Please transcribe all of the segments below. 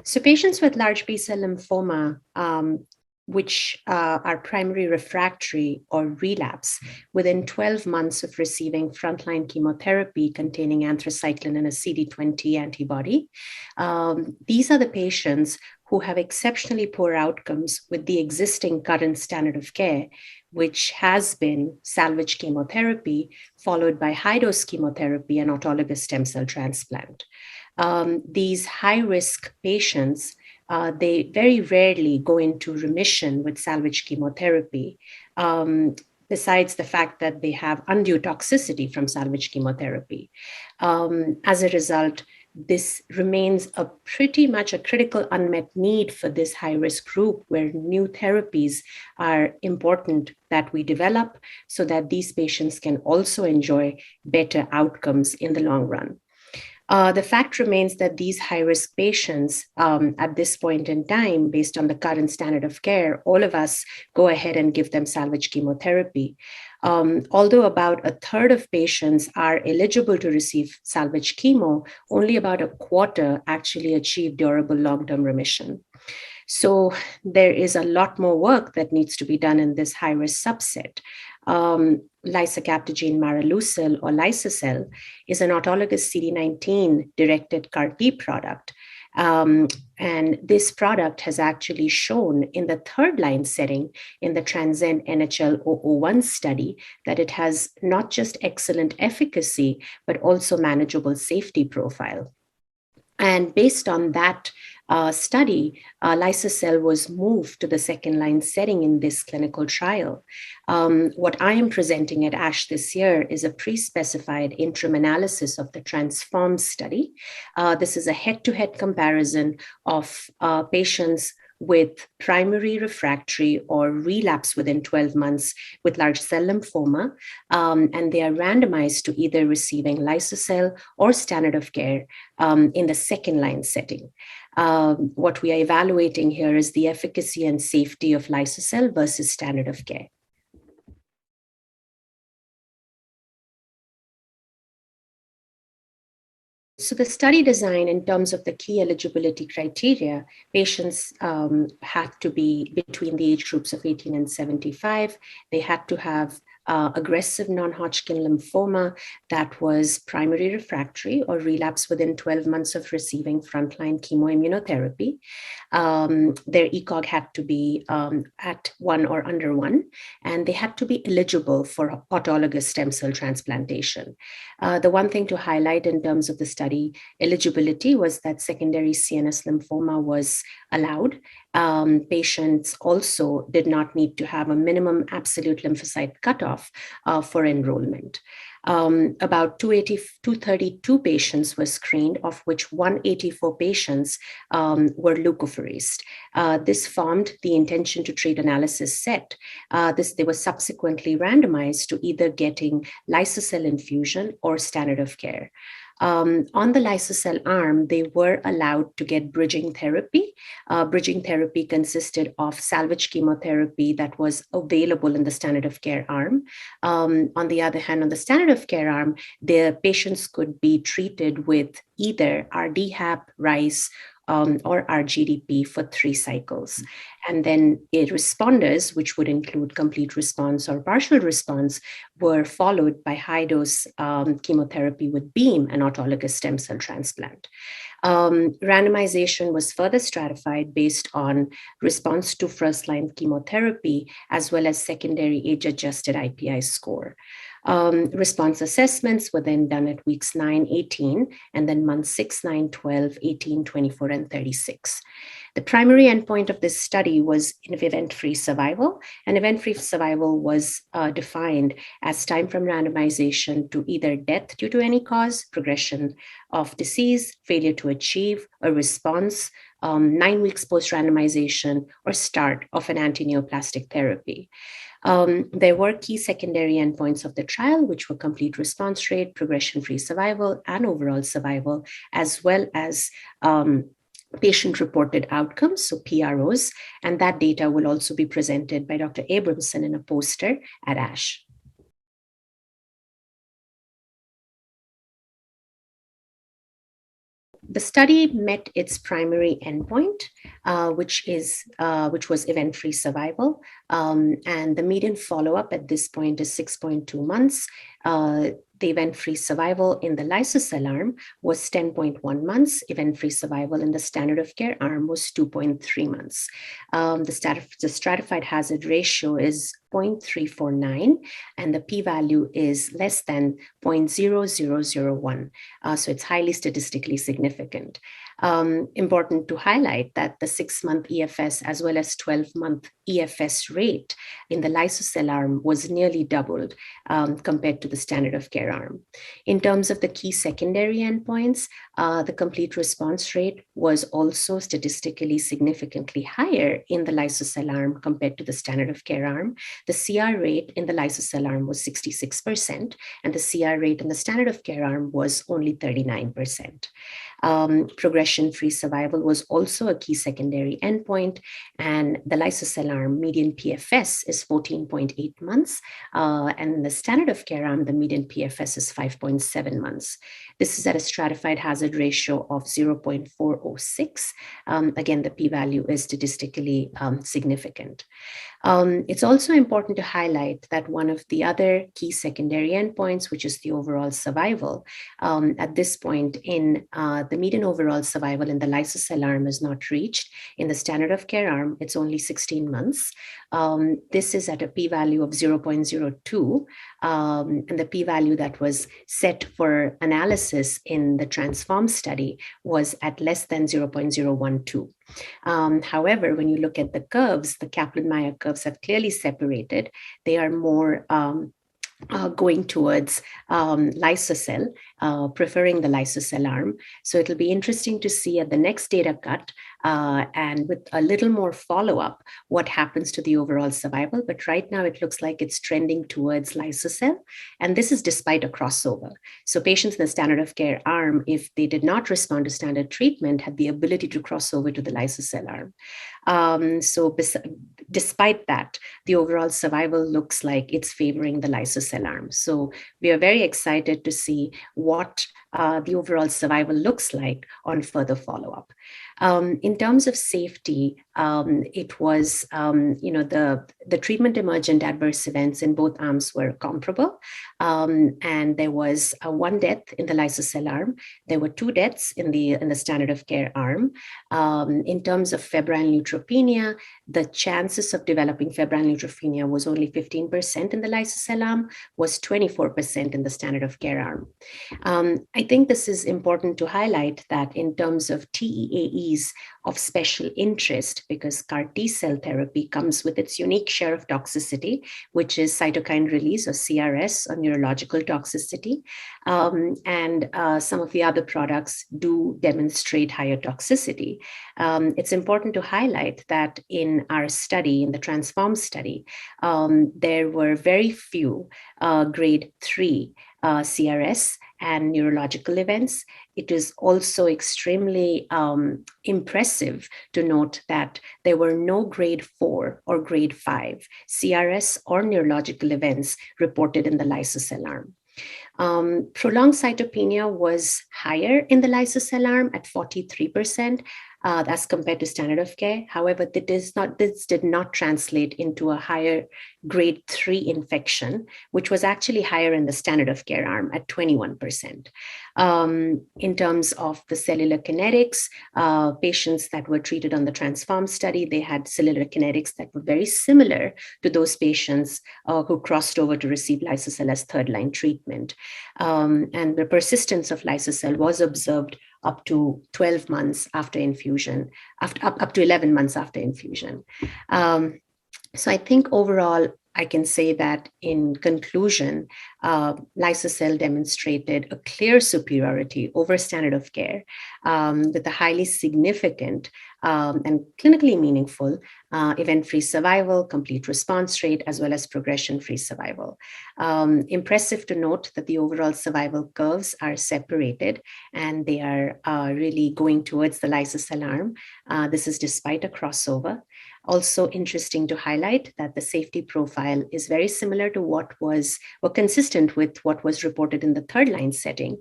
So patients with large B-cell lymphoma, which are primary refractory or relapse within 12 months of receiving frontline chemotherapy containing anthracycline and a CD20 antibody, these are the patients who have exceptionally poor outcomes with the existing current standard of care, which has been salvage chemotherapy, followed by high-dose chemotherapy and autologous stem cell transplant. These high-risk patients, they very rarely go into remission with salvage chemotherapy, besides the fact that they have undue toxicity from salvage chemotherapy. As a result, this remains a pretty much a critical unmet need for this high-risk group, where new therapies are important that we develop so that these patients can also enjoy better outcomes in the long run. The fact remains that these high-risk patients, at this point in time, based on the current standard of care, all of us go ahead and give them salvage chemotherapy. Although about a third of patients are eligible to receive salvage chemo, only about a quarter actually achieve durable long-term remission. So there is a lot more work that needs to be done in this high-risk subset. Lisocabtagene maraleucel, or Lisocel, is an autologous CD19-directed CAR-T product. And this product has actually shown in the third-line setting in the Transcend NHL 001 study that it has not just excellent efficacy, but also manageable safety profile. And based on that study, Lisocel was moved to the second-line setting in this clinical trial. What I am presenting at ASH this year is a pre-specified interim analysis of the Transform study. This is a head-to-head comparison of patients with primary refractory or relapse within 12 months with large cell lymphoma, and they are randomized to either receiving Lisocel or standard of care in the second-line setting. What we are evaluating here is the efficacy and safety of Lisocel versus standard of care. So the study design, in terms of the key eligibility criteria, patients had to be between the age groups of 18 and 75. They had to have aggressive non-Hodgkin lymphoma that was primary refractory or relapse within 12 months of receiving frontline chemoimmunotherapy. Their ECOG had to be at 1 or under 1, and they had to be eligible for autologous stem cell transplantation. The one thing to highlight in terms of the study eligibility was that secondary CNS lymphoma was allowed. Patients also did not need to have a minimum absolute lymphocyte cutoff for enrollment. About 232 patients were screened, of which 184 patients were leukapheresed. This formed the intention to treat analysis set. They were subsequently randomized to either getting Lisocel infusion or standard of care. On the Lisocel arm, they were allowed to get bridging therapy. Bridging therapy consisted of salvage chemotherapy that was available in the standard of care arm. On the other hand, on the standard of care arm, the patients could be treated with either RDHAP, RICE, or RGDP for 3 cycles. And then responders, which would include complete response or partial response, were followed by high-dose chemotherapy with BEAM and autologous stem cell transplant. Randomization was further stratified based on response to first-line chemotherapy, as well as secondary age-adjusted IPI score. Response assessments were then done at weeks 9, 18, and then months 6, 9, 12, 18, 24, and 36. The primary endpoint of this study was event-free survival, and event-free survival was defined as time from randomization to either death due to any cause, progression of disease, failure to achieve a response, 9 weeks post-randomization, or start of an antineoplastic therapy. There were key secondary endpoints of the trial, which were complete response rate, progression-free survival, and overall survival, as well as patient-reported outcomes, so PROs, and that data will also be presented by Dr. Abramson in a poster at ASH. The study met its primary endpoint, which was event-free survival, and the median follow-up at this point is 6.2 months. The event-free survival in the Lisocabtagene arm was 10.1 months. Event-free survival in the standard of care arm was 2.3 months. The stratified hazard ratio is 0.349, and the p-value is less than 0.0001. So it's highly statistically significant. Important to highlight that the 6-month EFS as well as 12-month EFS rate in the Lisocabtagene arm was nearly doubled compared to the standard of care arm. In terms of the key secondary endpoints, the complete response rate was also statistically significantly higher in the Lisocabtagene arm compared to the standard of care arm. The CR rate in the Lisocabtagene arm was 66%, and the CR rate in the standard of care arm was only 39%. Progression-free survival was also a key secondary endpoint, and the Lisocabtagene arm median PFS is 14.8 months, and in the standard of care arm, the median PFS is 5.7 months. This is at a stratified hazard ratio of 0.406. Again, the p-value is statistically significant. It's also important to highlight that one of the other key secondary endpoints, which is the overall survival, at this point in the median overall survival in the Lisocabtagene arm is not reached. In the standard of care arm, it's only 16 months. This is at a p-value of 0.02, and the p-value that was set for analysis in the Transform study was at less than 0.012. However, when you look at the curves, the Kaplan-Meier curves have clearly separated. They are more going towards Lisocabtagene, preferring the Lisocabtagene arm. So it'll be interesting to see at the next data cut and with a little more follow-up what happens to the overall survival. But right now it looks like it's trending towards Lisocabtagene, and this is despite a crossover. So patients in the standard of care arm, if they did not respond to standard treatment, had the ability to cross over to the Lisocabtagene arm. Despite that, the overall survival looks like it's favoring the Lisocabtagene arm. So we are very excited to see what the overall survival looks like on further follow-up. In terms of safety, it was, the treatment emergent adverse events in both arms were comparable. And there was one death in the Lisocabtagene arm. There were 2 deaths in the standard of care arm. In terms of febrile neutropenia, the chances of developing febrile neutropenia was only 15% in the Lisocabtagene arm, was 24% in the standard of care arm. I think this is important to highlight that in terms of TEAEs of special interest, because CAR T-cell therapy comes with its unique share of toxicity, which is cytokine release or CRS or neurological toxicity. And some of the other products do demonstrate higher toxicity. It's important to highlight that in our study, in the Transform study, there were very few grade 3 CRS and neurological events. It is also extremely impressive to note that there were no grade 4 or grade 5 CRS or neurological events reported in the Lisocabtagene arm. Prolonged cytopenia was higher in the Lisocabtagene arm at 43%. As compared to standard of care. However, this did not translate into a higher grade 3 infection, which was actually higher in the standard of care arm at 21%. In terms of the cellular kinetics, patients that were treated on the Transform study, they had cellular kinetics that were very similar to those patients who crossed over to receive Lisocabtagene as third-line treatment. And the persistence of Lisocabtagene was observed up to 12 months after infusion, up to 11 months after infusion. So I think overall, I can say that in conclusion, Lisocabtagene demonstrated a clear superiority over standard of care with a highly significant and clinically meaningful event-free survival, complete response rate, as well as progression-free survival. Impressive to note that the overall survival curves are separated and they are really going towards the Lisocabtagene arm. This is despite a crossover. Also interesting to highlight that the safety profile is very similar to what was, or consistent with what was reported in the third line setting.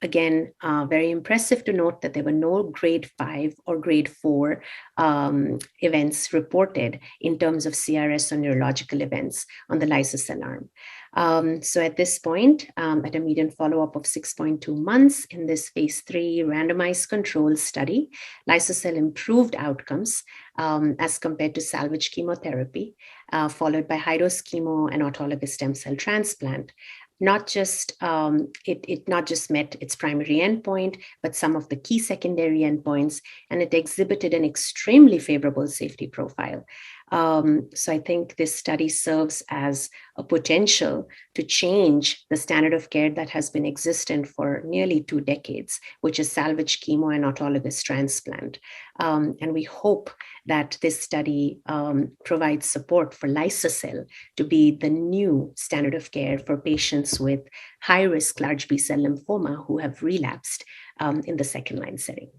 Again, very impressive impressive to note that there were no grade 5 or grade 4 events reported in terms of CRS or neurological events on the Lisocabtagene arm. So at this point, at a median follow-up of 6.2 months in this phase 3 randomized control study, Lisocabtagene improved outcomes as compared to salvage chemotherapy, followed by high-dose chemo and autologous stem cell transplant. Not just it not just met its primary endpoint, but some of the key secondary endpoints, and it exhibited an extremely favorable safety profile. So I think this study serves as a potential to change the standard of care that has been existent for nearly 2 decades, which is salvage chemo and autologous transplant. And we hope that this study provides support for Lisocabtagene to be the new standard of care for patients with high-risk large B-cell lymphoma who have relapsed in the second-line setting.